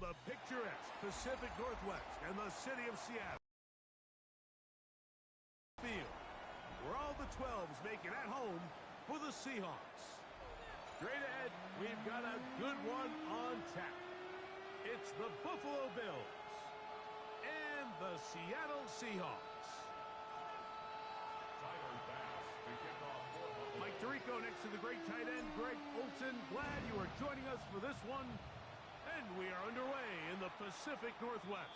the picturesque Pacific Northwest and the city of Seattle field, where all the 12s make it at home for the Seahawks. Straight ahead, we've got a good one on tap. It's the Buffalo Bills and the Seattle Seahawks. Mike Tirico next to the great tight end, Greg Olson. Glad you are joining us for this one. And we are underway in the Pacific Northwest.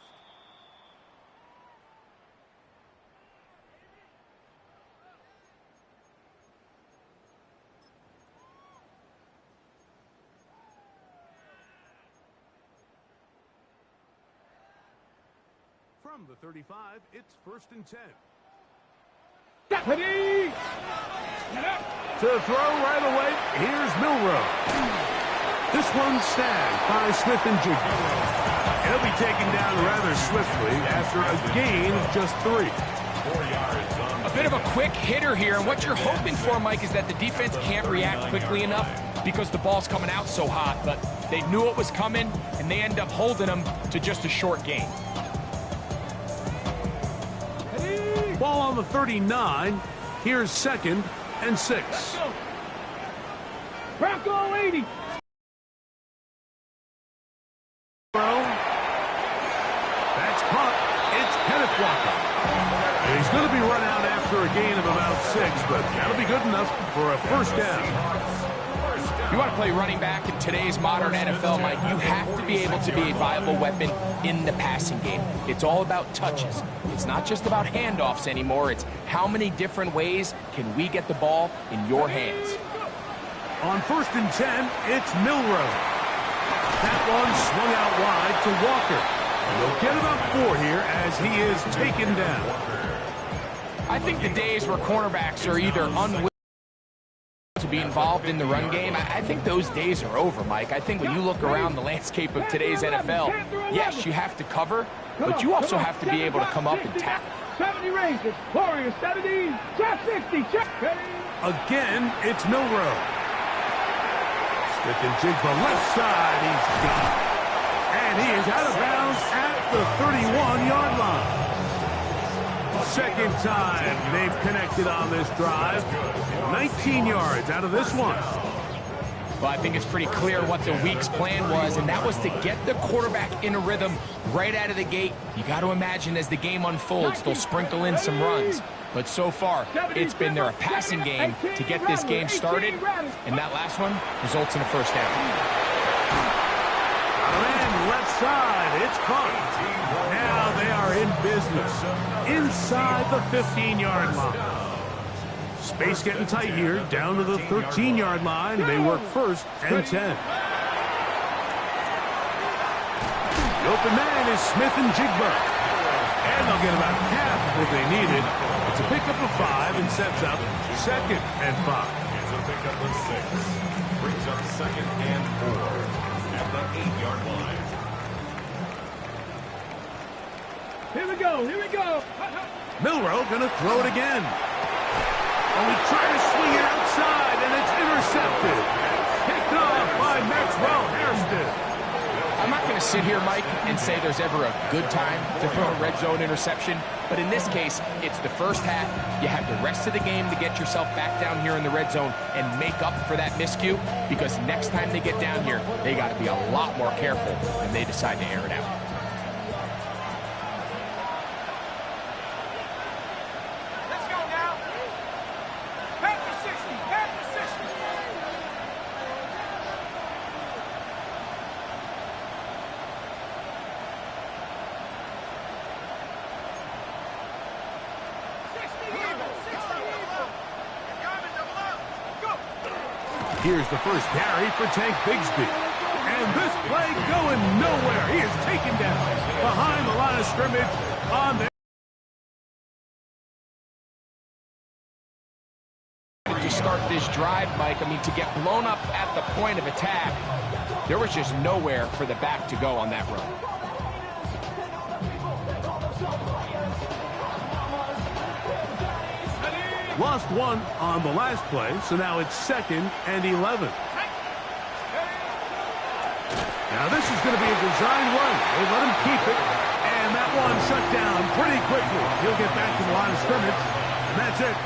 From the 35, it's 1st and 10. Deputy! To throw right away, here's Milroe. This one snagged by Smith and Jigba. He'll be taken down rather swiftly after a gain of just 3. 4 yards. A bit of a quick hitter here, and what you're hoping for, Mike, is that the defense can't react quickly enough because the ball's coming out so hot, but they knew it was coming, and they end up holding them to just a short gain. Ball on the 39. Here's 2nd and 6. Bronco 80. That's caught. It's Kenneth Walker. He's going to be run out after a gain of about 6, but that'll be good enough for a 1st down. If you want to play running back in today's modern NFL, Mike, you have to be able to be a viable weapon in the passing game. It's all about touches. It's not just about handoffs anymore. It's how many different ways can we get the ball in your hands. On 1st and 10, it's Milroe. That one swung out wide to Walker. And they'll get about 4 here as he is taken down. I think the days where cornerbacks are either unwilling to be involved in the run game, I think those days are over, Mike. I think when you look around the landscape of today's NFL, yes, you have to cover, but you also have to be able to come up and tackle. 70 raises. Warriors 70. Check 60. Check. Again, it's Milroe. Smith and Jigba left side. He's gone. And he is out of bounds at the 31-yard line. 2nd time they've connected on this drive. 19 yards out of this one. Well, I think it's pretty clear what the week's plan was, and that was to get the quarterback in a rhythm right out of the gate. You got to imagine as the game unfolds, they'll sprinkle in some runs. But so far, it's been their passing game to get this game started, and that last one results in a 1st down. And left side, it's caught. Now they are in business inside the 15-yard line. Space getting tight here, down to the 13-yard line. They work 1st and 10. The open man is Smith and Jigba. And they'll get about half what they needed. It's a pickup of 5 and sets up 2nd and 5. It's a pickup of 6. Brings up 2nd and 4 at the 8-yard line. Here we go. Here we go. Milroe going to throw it again. And we try to swing it outside, and it's intercepted. Picked off by Maxwell Hairston. I'm not going to sit here, Mike, and say there's ever a good time to throw a red zone interception. But in this case, it's the 1st half. You have the rest of the game to get yourself back down here in the red zone and make up for that miscue. Because next time they get down here, they got to be a lot more careful when they decide to air it out. Here's the 1st carry for Tank Bigsby. And this play going nowhere. He is taken down behind the line of scrimmage on there. To start this drive, Mike, I mean, to get blown up at the point of attack, there was just nowhere for the back to go on that run. Lost 1 on the last play, so now it's 2nd and 11. Now this is going to be a design run. They let him keep it, and that one shut down pretty quickly. He'll get back to the line of scrimmage, and that's it.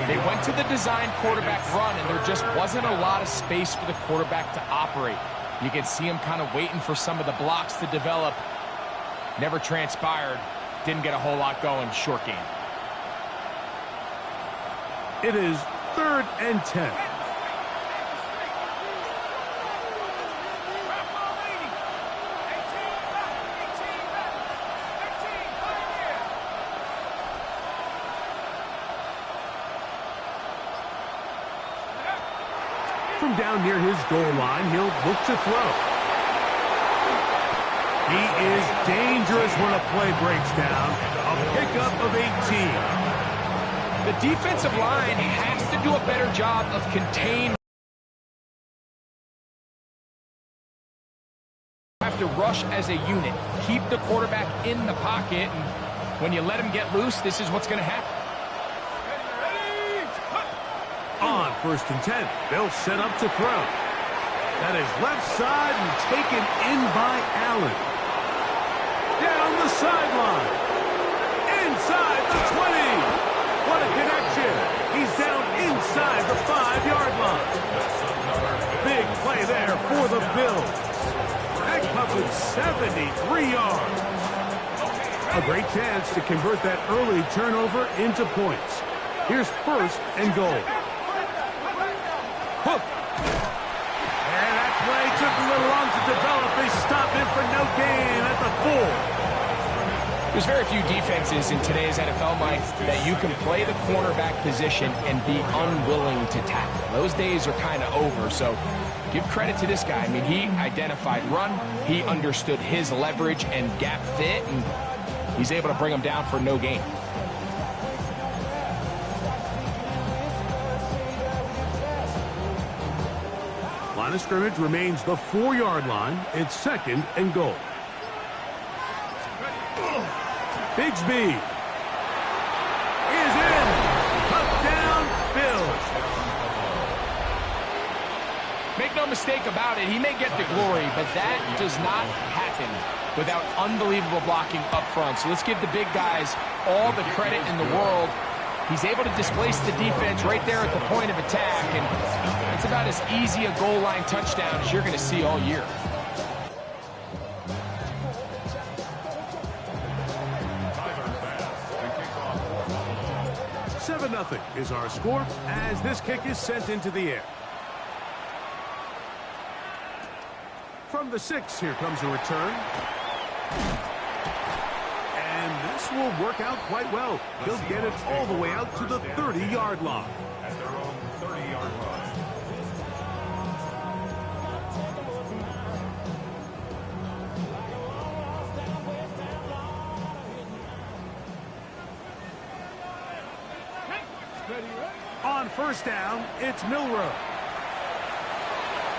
They went to the design quarterback run, and there just wasn't a lot of space for the quarterback to operate. You can see him kind of waiting for some of the blocks to develop. Never transpired. Didn't get a whole lot going. Short game. It is 3rd and 10. From down near his goal line, he'll look to throw. He is dangerous when a play breaks down. A pickup of 18. The defensive line has to do a better job of containing. Have to rush as a unit. Keep the quarterback in the pocket, and when you let him get loose, this is what's going to happen. On 1st and 10, they'll set up to throw. That is left side and taken in by Allen. Down the sideline. Inside the 20. What a connection. He's down inside the 5-yard line. Big play there for the Bills. That covered 73 yards. A great chance to convert that early turnover into points. Here's 1st and goal. Hook. And that play took a little long to develop. They stop him for no gain at the 4. There's very few defenses in today's NFL, Mike, that you can play the cornerback position and be unwilling to tackle. Those days are kind of over, so give credit to this guy. I mean, he identified run, he understood his leverage and gap fit, and he's able to bring him down for no gain. Line of scrimmage remains the 4-yard line. It's 2nd and goal. Bigsby is in. Touchdown, Bills. Make no mistake about it, he may get the glory, but that does not happen without unbelievable blocking up front. So let's give the big guys all the credit in the world. He's able to displace the defense right there at the point of attack, and it's about as easy a goal line touchdown as you're going to see all year. 7-0 is our score as this kick is sent into the air. From the 6, here comes a return. And this will work out quite well. He'll get it all the way out to the 30-yard line. At their own 30-yard line. On 1st down, it's Milroe.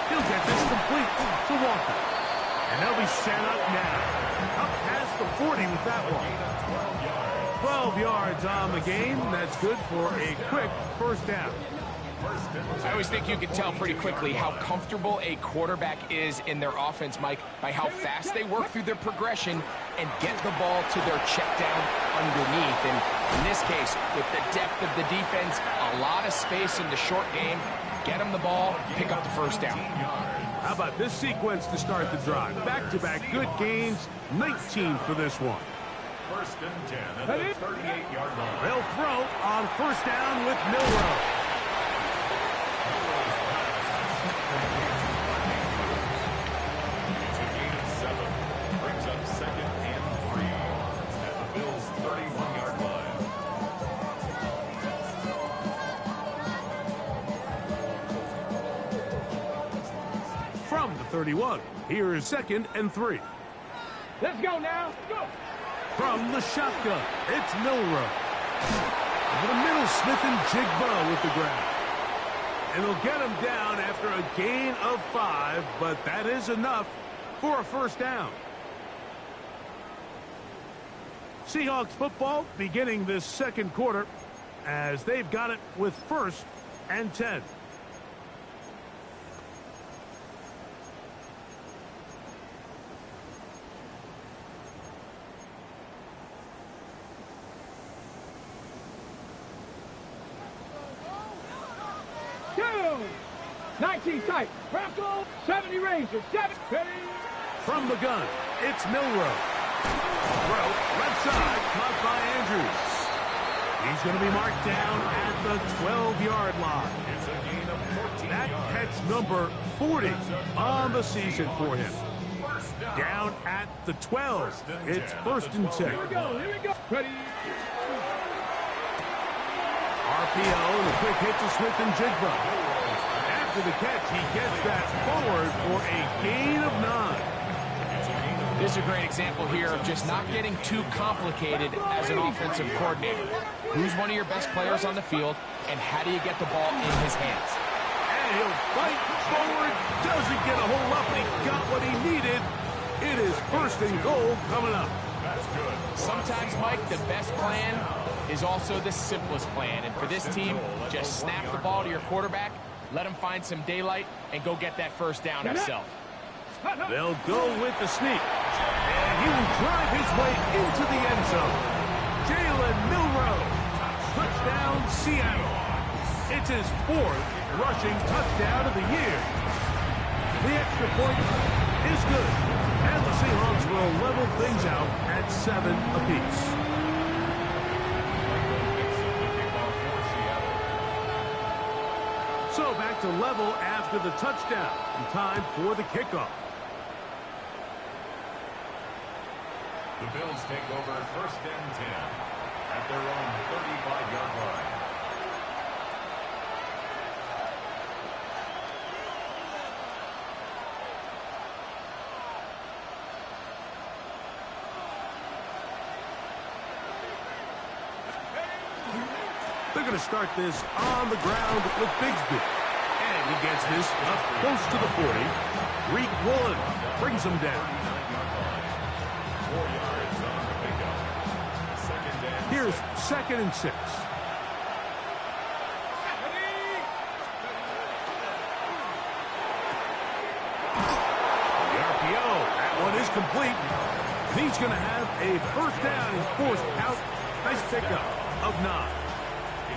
He'll get this complete to Walker. And they'll be set up now. Up past the 40 with that one. 12 yards on the game. That's good for a quick 1st down. I always think you can tell pretty quickly how comfortable a quarterback is in their offense, Mike, by how fast they work through their progression and get the ball to their check down underneath. And in this case, with the depth of the defense, a lot of space in the short game, get them the ball, pick up the 1st down. How about this sequence to start the drive? Back-to-back good gains, 19 for this one. 1st and 10 at the 38-yard line. They'll throw on 1st down with Milroe. It's a gain of 7. Brings up 2nd and 3 at the Bills' 31-yard line. From the 31, here is 2nd and 3. Let's go now. Go. From the shotgun, it's Milroe. Over the middle, Smith and Jigba with the grab. And they'll get him down after a gain of 5, but that is enough for a 1st down. Seahawks football beginning this 2nd quarter as they've got it with 1st and 10. 19 tight. Bronco, 70 Rangers. 7. From the gun, it's Milroe. Throw, left side, caught by Andrews. He's going to be marked down at the 12-yard line. It's a gain of 14 That yards. catch number 40 on the season for him. First down. Down at the 12. It's first and 10. Here we go. Here we go. Ready. RPO and a quick hit to Smith and Jigba. After the catch, he gets that forward for a gain of 9. This is a great example here of just not getting too complicated as an offensive coordinator. Who's one of your best players on the field, and how do you get the ball in his hands? And he'll fight forward. Doesn't get a hold up, but he got what he needed. It is first and goal coming up. That's good. Sometimes, Mike, the best plan is also the simplest plan. And for this team, just snap the ball to your quarterback, let him find some daylight, and go get that first down himself. They'll go with the sneak. And he will drive his way into the end zone. Jalen Milroe. Touchdown, Seattle. It's his 4th rushing touchdown of the year. The extra point is good. And the Seahawks will level things out at 7 apiece. So back to level after the touchdown. And time for the kickoff. The Bills take over first and 10 at their own 35-yard line. They're going to start this on the ground with Bigsby. And he gets this up close to the 40. Reek Woolen brings him down. 4 yards on the pickup. Second and Here's 2nd and 6. The RPO. That one is complete. He's going to have a first down. He's forced out. Nice pickup of 9.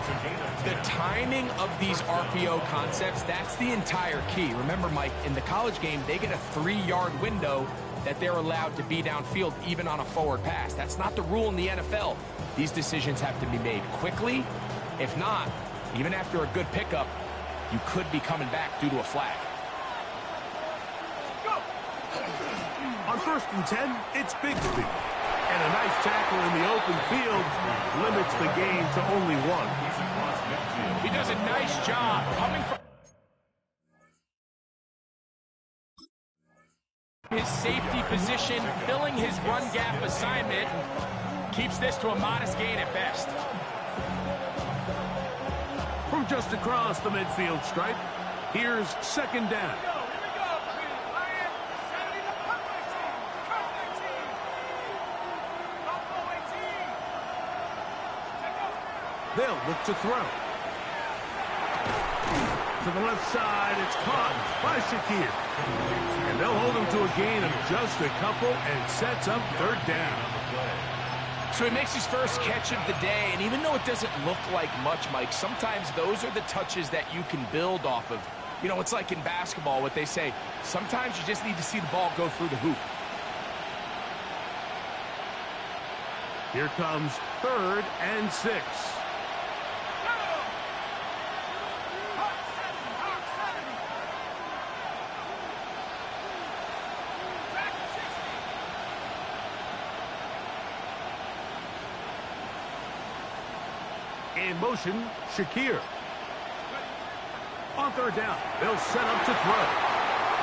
it's a gain of 10. The timing of these RPO concepts, that's the entire key. Remember, Mike, in the college game, they get a 3-yard window that they're allowed to be downfield even on a forward pass. That's not the rule in the NFL. These decisions have to be made quickly. If not, even after a good pickup, you could be coming back due to a flag. On 1st and 10, it's Bigsby. And a nice tackle in the open field limits the gain to only 1. He does a nice job coming from his safety position, filling his run gap assignment, keeps this to a modest gain at best. From just across the midfield stripe, here's 2nd down. They'll look to throw. To the left side, it's caught by Shakir. And they'll hold him to a gain of just a couple and sets up 3rd down. So he makes his first catch of the day, and even though it doesn't look like much, Mike, sometimes those are the touches that you can build off of. You know, it's like in basketball, what they say, sometimes you just need to see the ball go through the hoop. Here comes 3rd and 6. In motion, Shakir. On 3rd down, they'll set up to throw.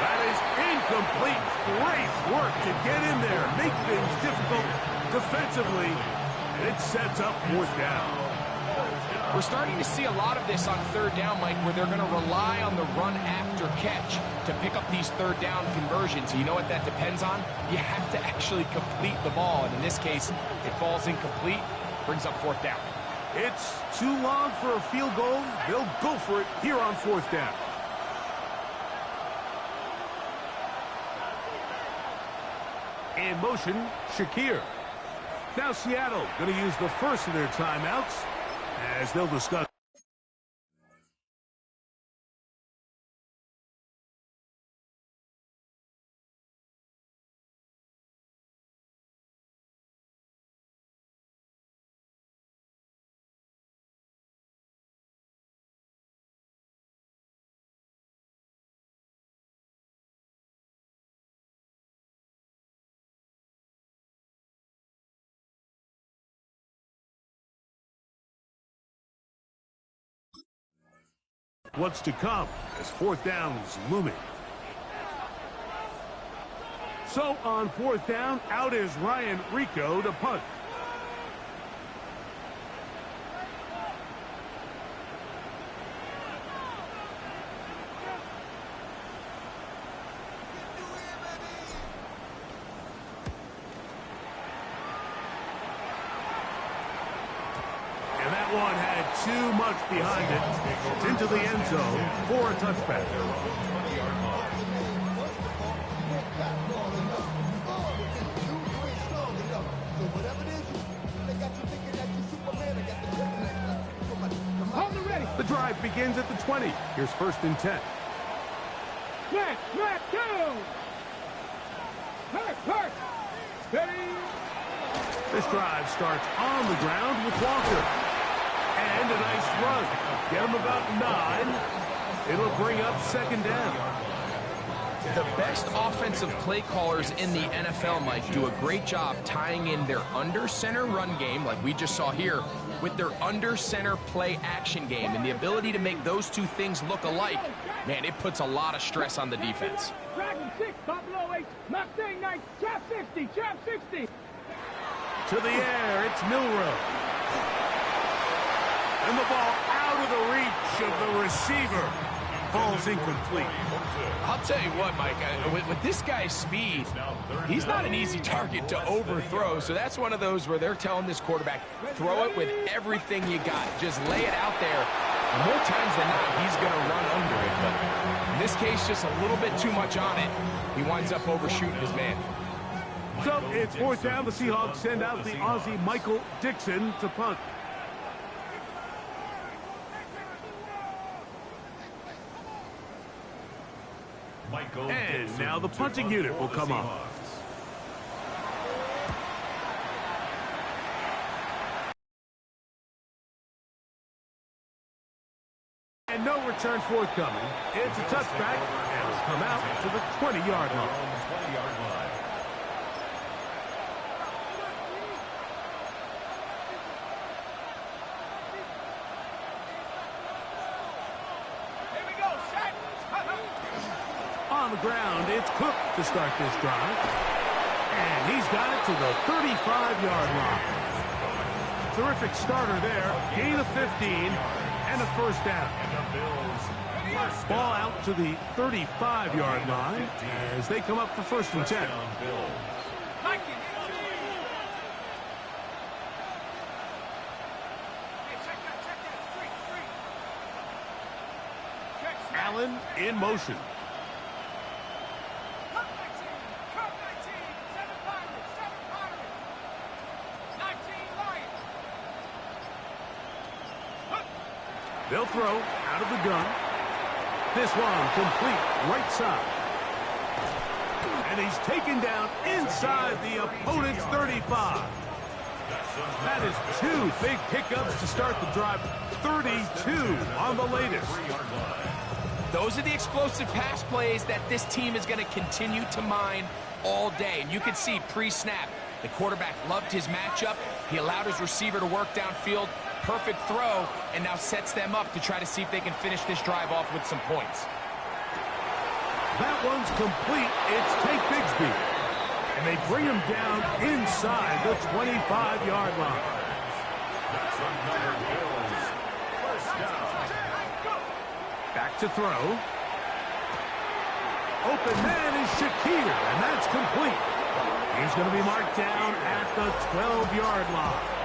That is incomplete. Great work to get in there, make things difficult defensively, and it sets up 4th down. We're starting to see a lot of this on 3rd down, Mike, where they're going to rely on the run after catch to pick up these 3rd down conversions. You know what that depends on? You have to actually complete the ball, and in this case, it falls incomplete, brings up 4th down. It's too long for a field goal. They'll go for it here on 4th down. In motion, Shakir. Now Seattle going to use the first of their timeouts as they'll discuss what's to come as fourth down is looming. So on fourth down, out is Ryan Rico to punt. And that one had too much behind it. It's into the end zone for a touchback. The drive begins at the 20. Here's 1st and 10. Smack, go! Park! Steady! This drive starts on the ground with Walker. And a nice run. Get him about 9. It'll bring up 2nd down. The best offensive play callers in the NFL, Mike, do a great job tying in their under-center run game, like we just saw here, with their under-center play action game. And the ability to make those two things look alike, man, it puts a lot of stress on the defense. Dragon 6, Buffalo 8, Mustang 9, trap 50, trap 60. To the air, it's Milroe. And the ball out of the reach of the receiver. Ball's incomplete. I'll tell you what, Mike, with this guy's speed, he's not an easy target to overthrow. So that's one of those where they're telling this quarterback, throw it with everything you got. Just lay it out there. And more times than not, he's going to run under it. But in this case, just a little bit too much on it. He winds up overshooting his man. So it's 4th down. The Seahawks send out the Aussie Michael Dixon to punt. And now the punting unit will come on. And no return forthcoming. It's a touchback, and it'll come out to the 20-yard line. On the ground, it's Cook to start this drive. And he's got it to the 35-yard line. Terrific starter there. Gain of 15 and a 1st down. Ball out to the 35-yard line as they come up for 1st and 10. Allen in motion. They'll throw out of the gun. This one complete right side. And he's taken down inside the opponent's 35. That is 2 big pickups to start the drive. 32 on the latest. Those are the explosive pass plays that this team is going to continue to mine all day. And you can see pre-snap, the quarterback loved his matchup. He allowed his receiver to work downfield. Perfect throw, and now sets them up to try to see if they can finish this drive off with some points. That one's complete. It's Tate Bigsby. And they bring him down inside the 25-yard line. Back to throw. Open man is Shakir, and that's complete. He's going to be marked down at the 12-yard line.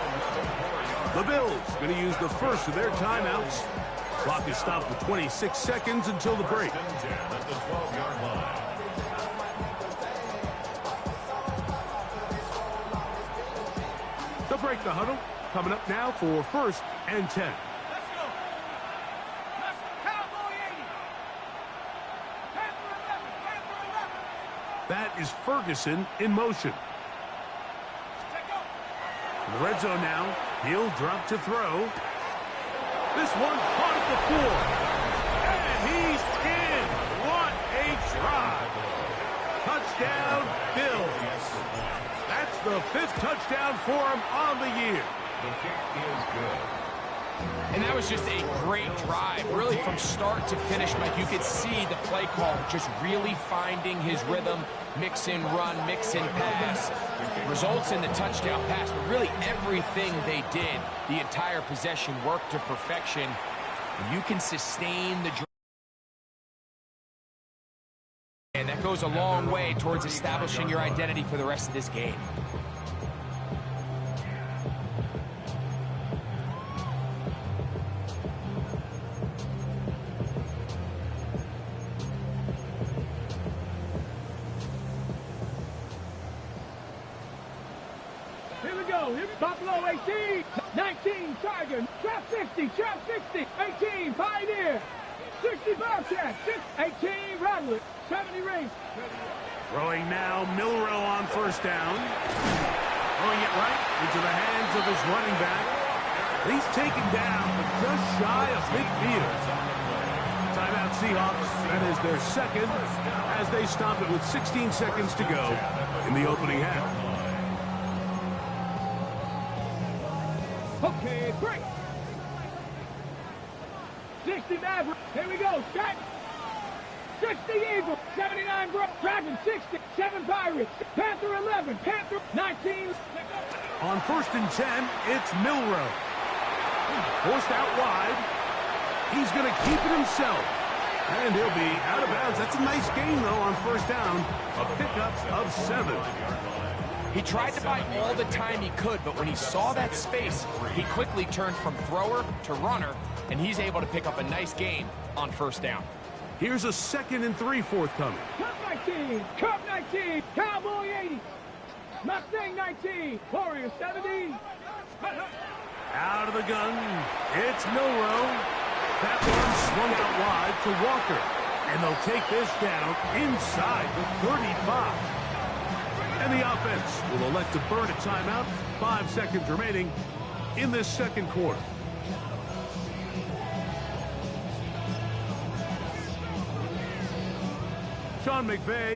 The Bills going to use the first of their timeouts. Clock is stopped with 26 seconds until the break. They'll break the huddle. Coming up now for 1st and 10. That is Ferguson in motion. In the red zone now. He'll drop to throw. This one caught at the 4. And he's in. What a drive. Touchdown, Bills. That's the 5th touchdown for him on the year. The kick is good. And that was just a great drive, really from start to finish, Mike. You could see the play call just really finding his rhythm, mix in run, mix in pass. Results in the touchdown pass, but really everything they did, the entire possession worked to perfection. And you can sustain the drive. And that goes a long way towards establishing your identity for the rest of this game. Here we go. Buffalo 18, 19 Tiger, trap 60, trap 60, 18 Pioneer, 60 Bobcat, 18 Rattler, 70 Race. Throwing now, Milrow on first down. Throwing it right into the hands of his running back. He's taken down, but just shy of midfield. Timeout Seahawks. That is their second as they stop it with 16 seconds to go in the opening half. Okay, break. 60 Maverick. Here we go. Set. 60 Eagle. 79 Dragon 60. 7 Pirates. Panther 11. Panther 19. On 1st and 10, it's Milrow. Forced out wide. He's going to keep it himself. And he'll be out of bounds. That's a nice gain, though, on first down. A pickup of 7. He tried to buy all the time he could, but when he saw that space, he quickly turned from thrower to runner, and he's able to pick up a nice gain on first down. Here's a 2nd and 3 forthcoming. Cup 19. Cup 19. Cowboy 80. Mustang 19. Warrior 70. Out of the gun, it's Milrow. That one swung out wide to Walker. And they'll take this down inside the 35. And the offense will elect to burn a timeout. 5 seconds remaining in this second quarter. Sean McVay.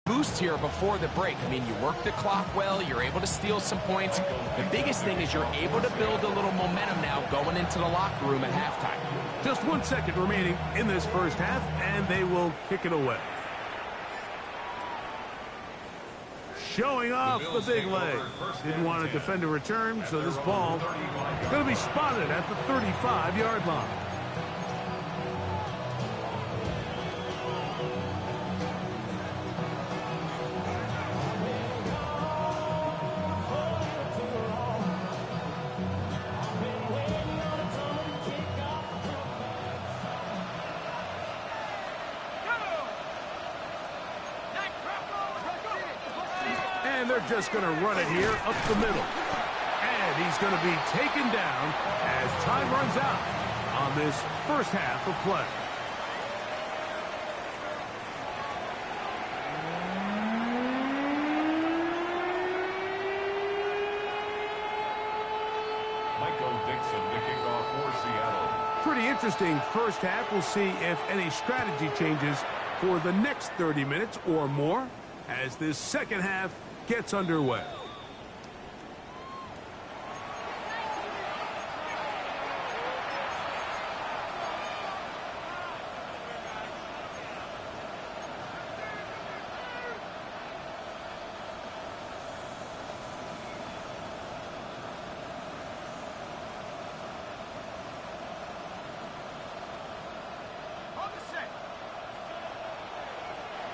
Boost here before the break. I mean, you work the clock well, you're able to steal some points. The biggest thing is you're able to build a little momentum now going into the locker room at halftime. Just 1 second remaining in this first half, and they will kick it away. Showing off the big leg. Didn't want to defend a return, so this ball going to be spotted at the 35-yard line. And they're just going to run it here up the middle. And he's going to be taken down as time runs out on this first half of play. Pretty interesting first half. We'll see if any strategy changes for the next 30 minutes or more as this second half gets underway.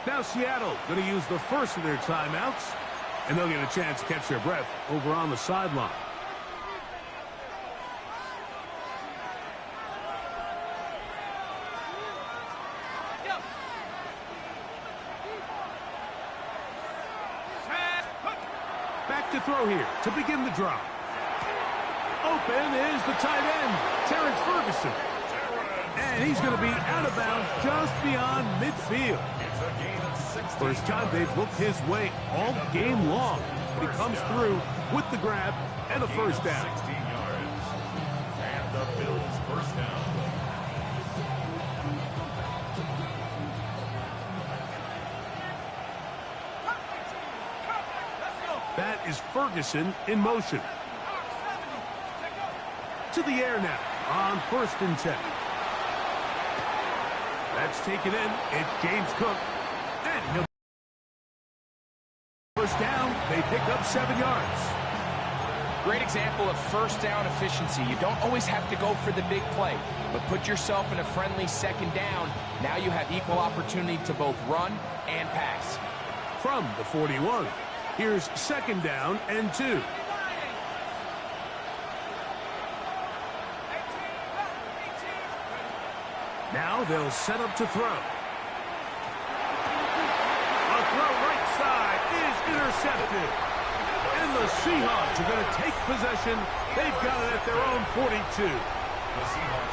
Now Seattle going to use the first of their timeouts, and they'll get a chance to catch their breath over on the sideline. Back to throw here to begin the drive. Open is the tight end, Terrence Ferguson. And he's going to be out of bounds just beyond midfield. First time they've looked his way all game long. but he comes through with the grab and a first down. 16 yards. And the Bills first down. That is Ferguson in motion. To the air now on 1st and 10. That's taken in. It's James Cook. And he'll first down. They pick up 7 yards. Great example of first down efficiency. You don't always have to go for the big play, but put yourself in a friendly second down. Now you have equal opportunity to both run and pass. From the 41, here's 2nd down and 2. Now they'll set up to throw. A throw right side is intercepted. And the Seahawks are going to take possession. They've got it at their own 42.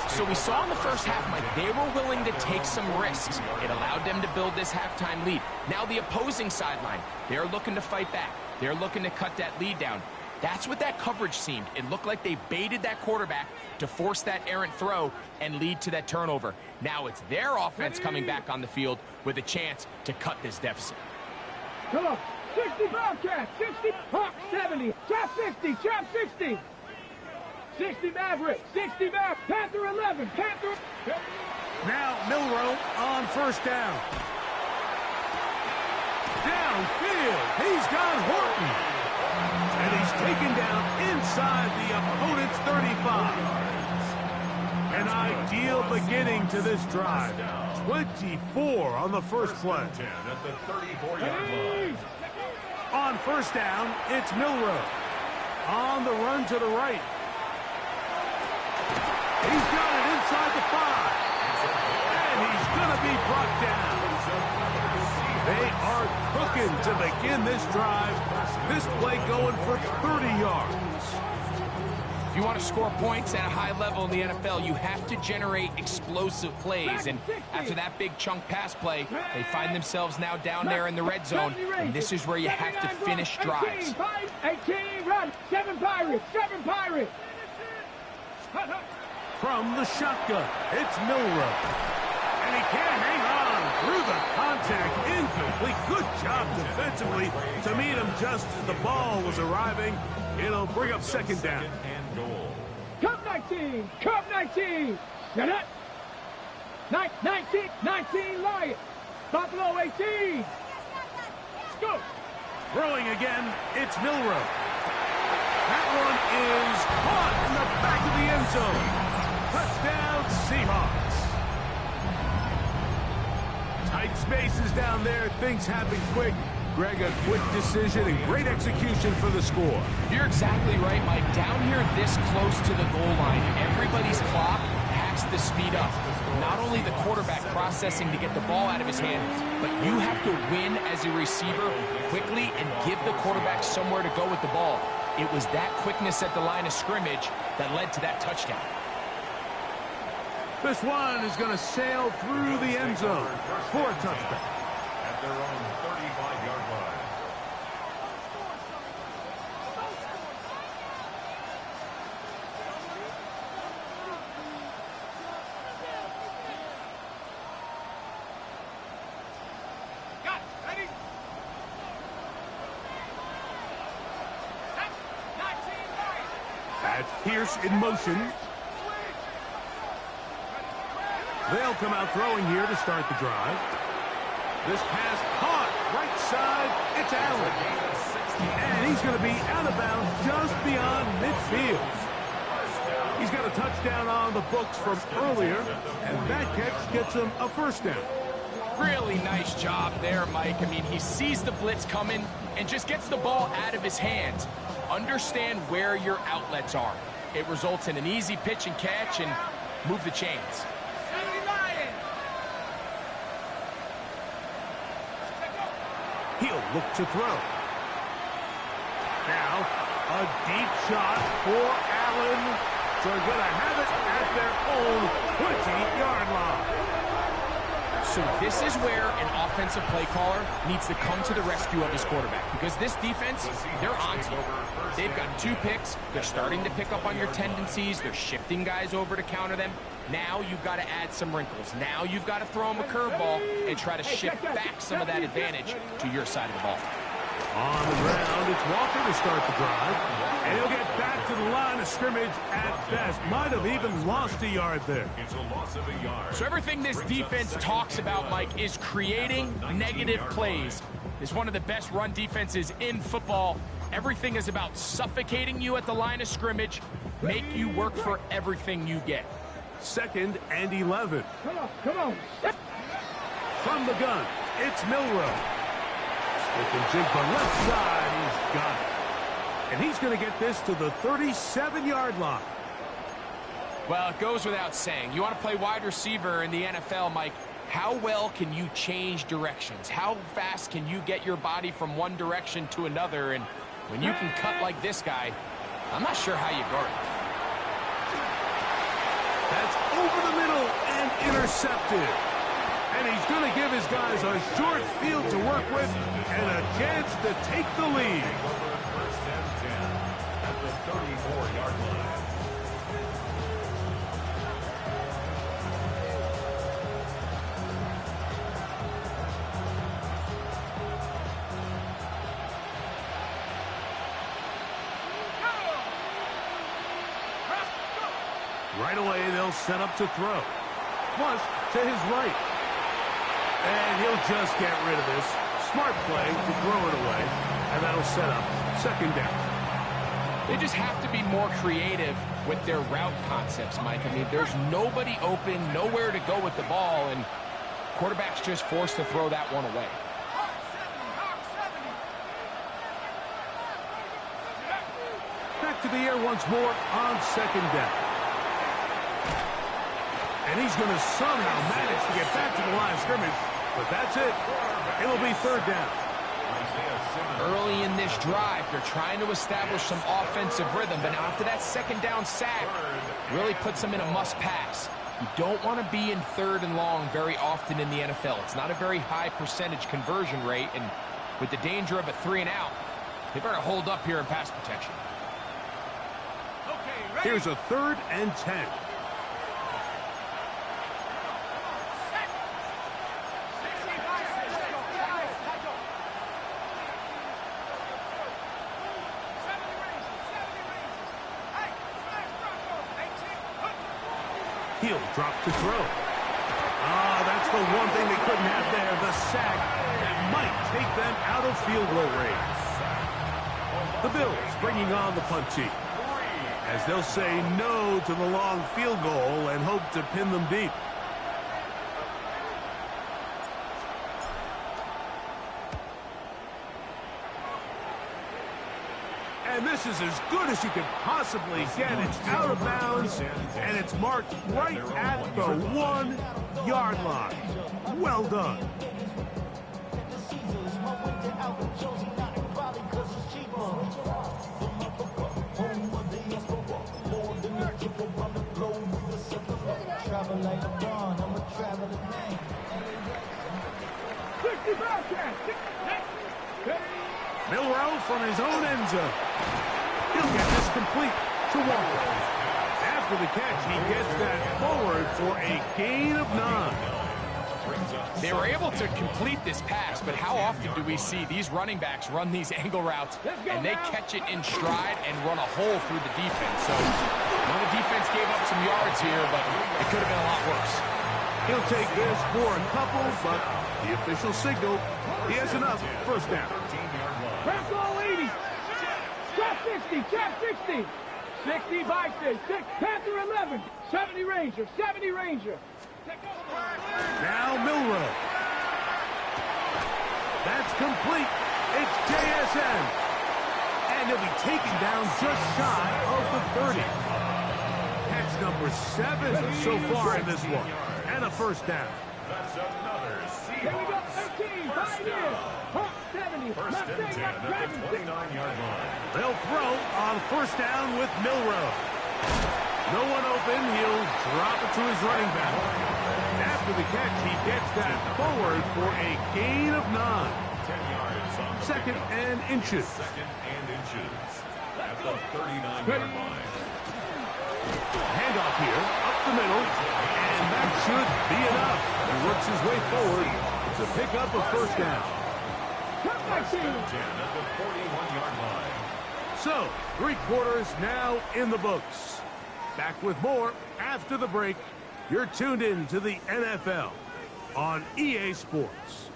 So we saw in the first half, Mike, they were willing to take some risks. It allowed them to build this halftime lead. Now the opposing sideline, they're looking to fight back. They're looking to cut that lead down. That's what that coverage seemed. It looked like they baited that quarterback to force that errant throw and lead to that turnover. Now it's their offense coming back on the field with a chance to cut this deficit. Come on. 60 Bobcats, 60 Hawks, 70, trap 50, trap 60. 60 Maverick, 60 Maverick, Panther 11, Panther. Now Milroe on 1st down. Downfield, he's got Horton. And he's taken down inside the opponent's 35. An ideal beginning to this drive. 24 on the first play. 10 at the 34-yard line. On 1st down, it's Milroe. On the run to the right. He's got it inside the 5. And he's going to be brought down. They are cooking to begin this drive. This play going for 30 yards. If you want to score points at a high level in the NFL, you have to generate explosive plays. And after that big chunk pass play, they find themselves now down there in the red zone. And this is where you have to finish drives. 18, run. 7 Pirates, 7 Pirates. From the shotgun, it's Milroe. And he can't hang on through the contact. Incomplete. Good job defensively to meet him just as the ball was arriving. It'll bring up 2nd down. And goal. Cup 19, Cup 19. Get it? 19 Lions. Buffalo 18. Let's go. Throwing again, it's Milroe. That one is caught in the back of the end zone. Touchdown, Seahawks. Tight spaces down there. Things happen quick. Greg, a quick decision and great execution for the score. You're exactly right, Mike. Down here this close to the goal line, everybody's clock has to speed up. Not only the quarterback processing to get the ball out of his hand, but you have to win as a receiver quickly and give the quarterback somewhere to go with the ball. It was that quickness at the line of scrimmage that led to that touchdown. This one is going to sail through the end zone for a touchdown. At their own 35-yard line. That's Pierce in motion. They'll come out throwing here to start the drive. This pass caught right side. It's Allen. And he's going to be out of bounds just beyond midfield. He's got a touchdown on the books from earlier, and that catch gets him a first down. Really nice job there, Mike. I mean, he sees the blitz coming and just gets the ball out of his hands. Understand where your outlets are. It results in an easy pitch and catch and move the chains. He'll look to throw. Now, a deep shot for Allen. They're going to have it at their own 20-yard line. So this is where an offensive play caller needs to come to the rescue of his quarterback, because this defense, they're on to you. They've got 2 picks. They're starting to pick up on your tendencies. They're shifting guys over to counter them. Now you've got to add some wrinkles. Now you've got to throw them a curveball and try to shift back some of that advantage to your side of the ball. On the ground, it's Walker to start the drive. And he'll get back to the line of scrimmage at best. Might have even lost a yard there. It's a loss of a yard. So everything this defense talks about, Mike, is creating negative plays. It's one of the best run defenses in football. Everything is about suffocating you at the line of scrimmage, make you work for everything you get. 2nd and 11. Come on. From the gun, it's Milroe. Smith and Jigba left side, he's got it. And he's going to get this to the 37-yard line. Well, it goes without saying. You want to play wide receiver in the NFL, Mike, how well can you change directions? How fast can you get your body from one direction to another? And when you can cut like this guy, I'm not sure how you guard it. That's over the middle and intercepted. And he's going to give his guys a short field to work with and a chance to take the lead. First and 10 at the 34-yard line. Right away, they'll set up to throw. Flush to his right. And he'll just get rid of this. Smart play to throw it away. And that'll set up 2nd down. They just have to be more creative with their route concepts, Mike. I mean, there's nobody open, nowhere to go with the ball, and quarterback's just forced to throw that one away. Back to the air once more on 2nd down. And he's going to somehow manage to get back to the line of scrimmage. But that's it. It'll be 3rd down. Early in this drive, they're trying to establish some offensive rhythm, but now after that 2nd down sack, really puts them in a must-pass. You don't want to be in 3rd and long very often in the NFL. It's not a very high percentage conversion rate, and with the danger of a 3-and-out, they better hold up here in pass protection. Here's a 3rd and 10. He'll drop to throw. That's the one thing they couldn't have there, the sack that might take them out of field goal range. The Bills bringing on the punt team, as they'll say no to the long field goal and hope to pin them deep. And this is as good as you could possibly get. It's out of bounds, and it's marked right at the 1-yard line. Well done. Milroe from his own end zone. He'll get this complete to Walker. After the catch, he gets that forward for a gain of 9. They were able to complete this pass, but how often do we see these running backs run these angle routes and they catch it in stride and run a hole through the defense? So, the defense gave up some yards here, but it could have been a lot worse. He'll take this for a couple, but the official signal, he has enough. 1st down. Press all 80. Trap 60. Trap 60. 60 Bison. 6. Panther 11. 70 Ranger. 70 Ranger. Now Milroe. That's complete. It's JSN. And he'll be taken down just shy of the 30. Catch number 7 so far in this one. And a 1st down. That's another Here we go. 18. 5 years. 70. First and 10 at the 29-yard line. They'll throw on 1st down with Milroe. No one open. He'll drop it to his running back. after the catch, he gets that forward for a gain of 9. 10 yards on the Second and inches. second and inches at the 39-yard line. Handoff here, up the middle, and that should be enough. He works his way forward to pick up a first down. Second and 10 at the 41-yard line. So, 3 quarters now in the books. Back with more after the break. You're tuned in to the NFL on EA Sports.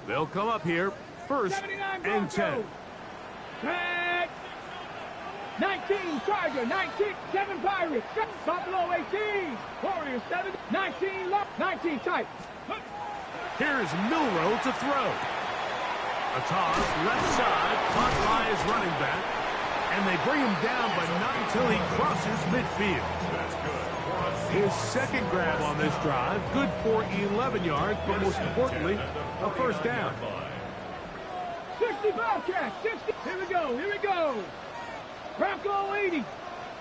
They'll come up here first 79 and 10. Tag. 19 Charger, 19, 7 Pirates, 7 Buffalo 18, Warriors 7, 19 Lock, 19 Titans. Here's Milroe to throw. A toss left side, caught by his running back, and they bring him down, but not until he crosses midfield. That's good. His second grab on this drive, good for 11 yards, but most importantly, a first down. 60 Bobcats, 60, here we go, here we go. Bronco 80,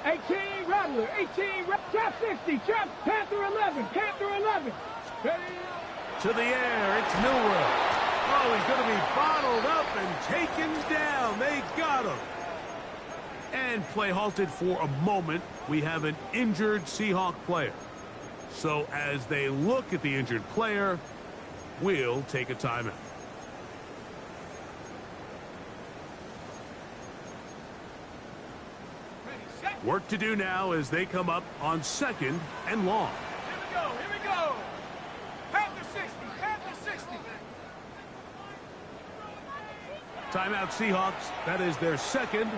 18 Rattler, 18, Trap 60, Trap, Panther 11, Panther 11. Ready? To the air, it's Milroe. Oh, he's going to be bottled up and taken down. They got him. And play halted for a moment. We have an injured Seahawk player. So as they look at the injured player, we'll take a timeout. Work to do now as they come up on second and long. Here we go. Panther 60, Panther 60. Timeout Seahawks. That is their second.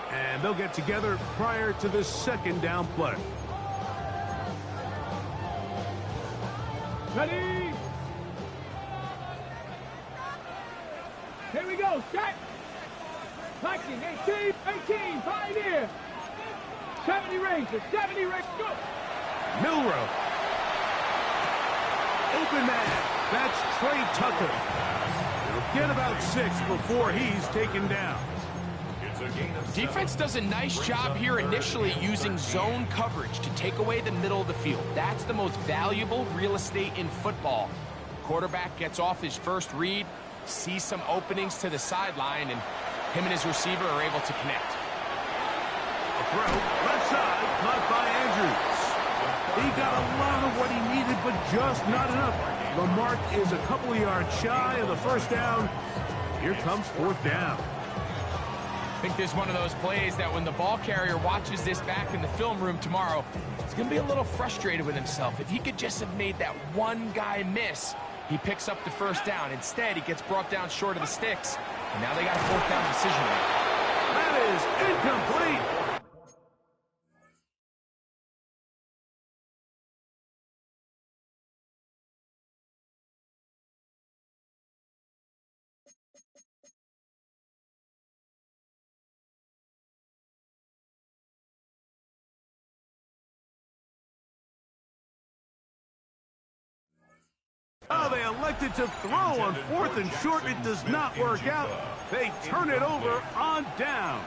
And they'll get together prior to the second down play. Ready? Here we go, set. Viking, 18, Pioneer. 70 Rangers, go. Milroe. Open man. That's Trey Tucker. It'll get about 6 before he's taken down. Defense does a nice job here initially using zone coverage to take away the middle of the field. That's the most valuable real estate in football. Quarterback gets off his first read, sees some openings to the sideline, and him and his receiver are able to connect. A throw, left side, caught by Andrews. He got a lot of what he needed, but just not enough. The mark is a couple of yards shy of the first down. Here comes fourth down. I think this is one of those plays that when the ball carrier watches this back in the film room tomorrow, he's going to be a little frustrated with himself. If he could just have made that one guy miss, he picks up the first down. Instead, he gets brought down short of the sticks, and now they got a fourth down decision to make. That is incomplete. Oh, they elected to throw on fourth and short. It does not work out. They turn it over on down.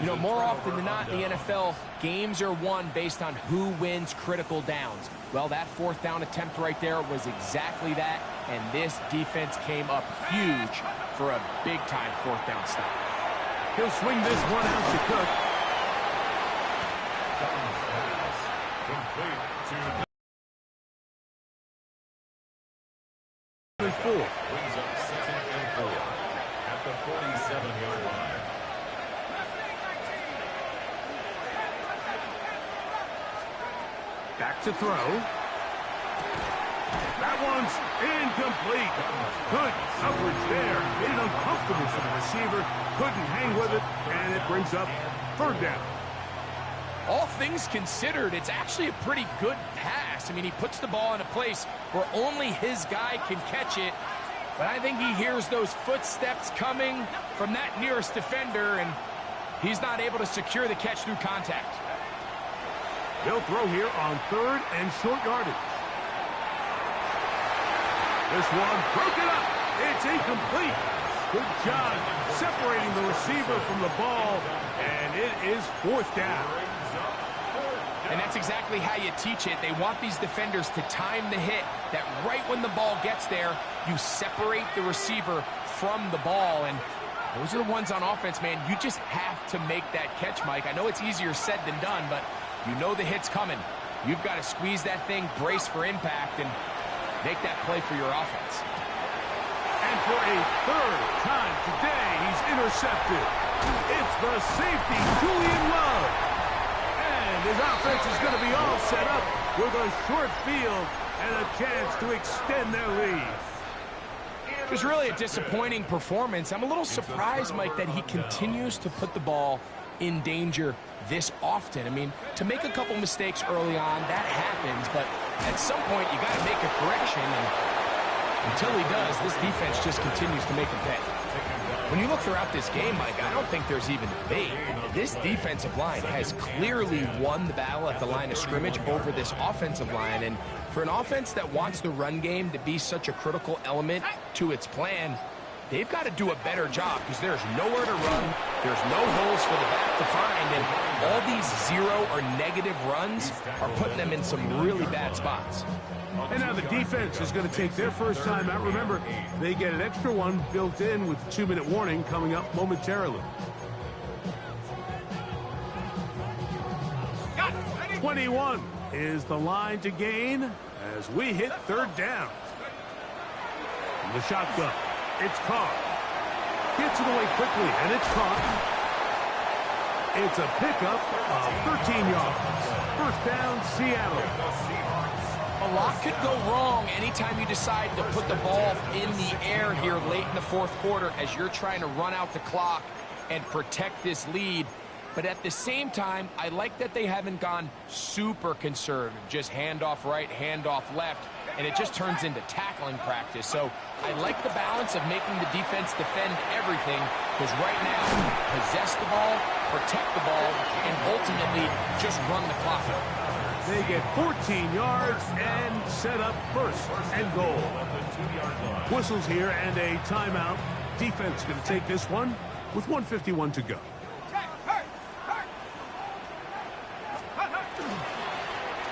You know, more often than not in the NFL, games are won based on who wins critical downs. Well, that fourth down attempt right there was exactly that, and this defense came up huge for a big-time fourth down stop. He'll swing this one out to Cook. Complete to Four. brings up second and 4 at the 47-yard line. Back to throw. That one's incomplete. Good coverage there. Made it uncomfortable for the receiver. Couldn't hang with it, and it brings up third down. All things considered, it's actually a pretty good pass. I mean, he puts the ball in a place where only his guy can catch it. But I think he hears those footsteps coming from that nearest defender, and he's not able to secure the catch through contact. They'll throw here on third and short yardage. This one broken up. It's incomplete. Good job separating the receiver from the ball, and it is 4th down. And that's exactly how you teach it. They want these defenders to time the hit, that right when the ball gets there, you separate the receiver from the ball. And those are the ones on offense, man. You just have to make that catch, Mike. I know it's easier said than done, but you know the hit's coming. You've got to squeeze that thing, brace for impact, and make that play for your offense. And for a 3rd time today, he's intercepted. It's the safety, Julian Love. And his offense is going to be all set up with a short field and a chance to extend their lead. It was really a disappointing performance. I'm a little surprised, Mike, that he continues to put the ball in danger this often. I mean, to make a couple mistakes early on, that happens, but at some point you got to make a correction, and until he does, this defense just continues to make him pay. When you look throughout this game, Mike, I don't think there's even debate. This defensive line has clearly won the battle at the line of scrimmage over this offensive line, and for an offense that wants the run game to be such a critical element to its plan, they've got to do a better job because there's nowhere to run, there's no holes for the back to find, and all these 0 or negative runs are putting them in some really bad spots. And now the defense is going to take their first time out. Remember, they get an extra one built in with 2-minute warning coming up momentarily. 21 is the line to gain as we hit 3rd down. The shotgun. It's caught. Gets it away quickly, and it's caught. It's a pickup of 13 yards. 1st down, Seattle. A lot could go wrong anytime you decide to put the ball in the air here late in the 4th quarter as you're trying to run out the clock and protect this lead. But at the same time, I like that they haven't gone super conservative, just handoff right, handoff left, and it just turns into tackling practice. So I like the balance of making the defense defend everything, because right now, possess the ball, protect the ball, and ultimately just run the clock out. They get 14 yards and set up 1st and goal. Whistles here and a timeout. Defense going to take this one with 1:51 to go.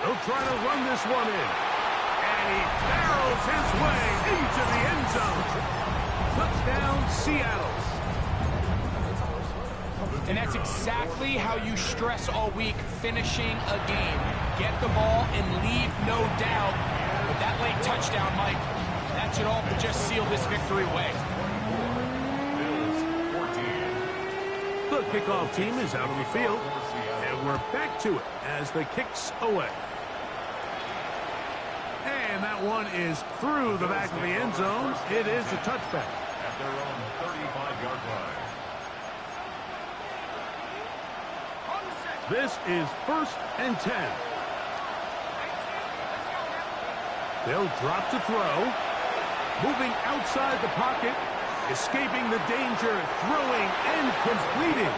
They'll try to run this one in. And he barrels his way into the end zone. Touchdown, Seattle. And that's exactly how you stress all week, finishing a game. Get the ball and leave no doubt. But that late touchdown, Mike, that should all just seal this victory away. The kickoff team is out on the field. And we're back to it as the kick's away. And that one is through the back of the end zone. It is a touchback. At their own 35-yard line. This is 1st and 10. They'll drop to throw. Moving outside the pocket. Escaping the danger. Throwing and completing.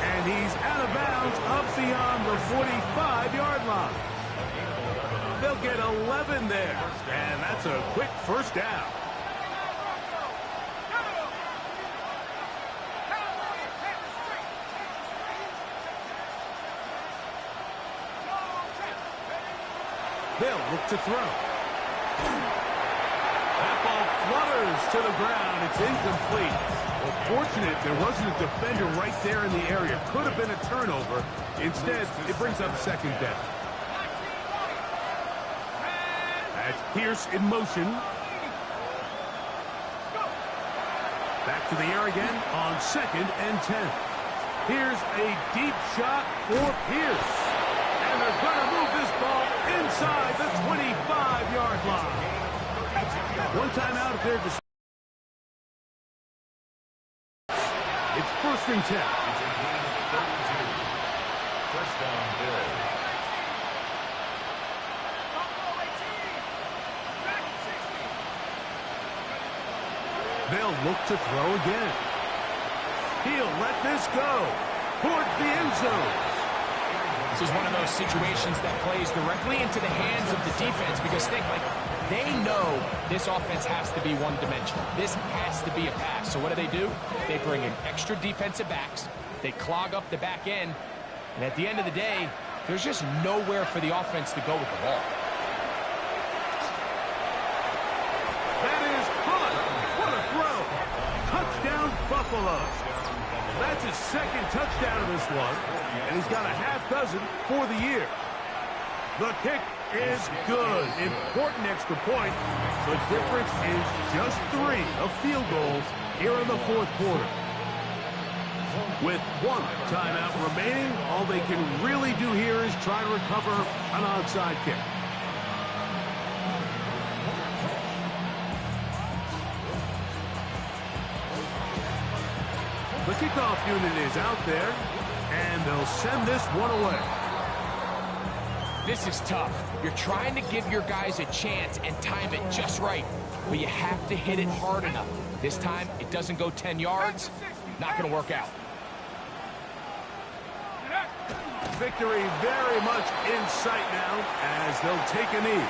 And he's out of bounds up beyond the 45-yard line. They'll get 11 there. And that's a quick 1st down. They'll look to throw. That ball flutters to the ground. It's incomplete. Well, fortunate there wasn't a defender right there in the area. Could have been a turnover. Instead, it brings up 2nd down. That's Pierce in motion. Back to the air again on 2nd and 10. Here's a deep shot for Pierce. And they're going to move this ball inside the 25-yard line. One timeout if they're just... It's 1st and 10. It's a gain of 32. 1st down, Bills. They'll look to throw again. He'll let this go towards the end zone. This is one of those situations that plays directly into the hands of the defense because they know this offense has to be one-dimensional. This has to be a pass. So what do? They bring in extra defensive backs. They clog up the back end. And at the end of the day, there's just nowhere for the offense to go with the ball. That is caught. What a throw. Touchdown, Buffalo. That's his second touchdown of this one, and he's got a half dozen for the year. The kick is good. Important extra point. The difference is just 3 of field goals here in the fourth quarter. With 1 timeout remaining, all they can really do here is try to recover an onside kick. The kickoff unit is out there, and they'll send this one away. This is tough. You're trying to give your guys a chance and time it just right, but you have to hit it hard enough. This time, it doesn't go 10 yards. Not going to work out. Victory very much in sight now as they'll take a knee.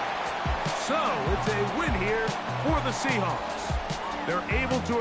So, it's a win here for the Seahawks. They're able to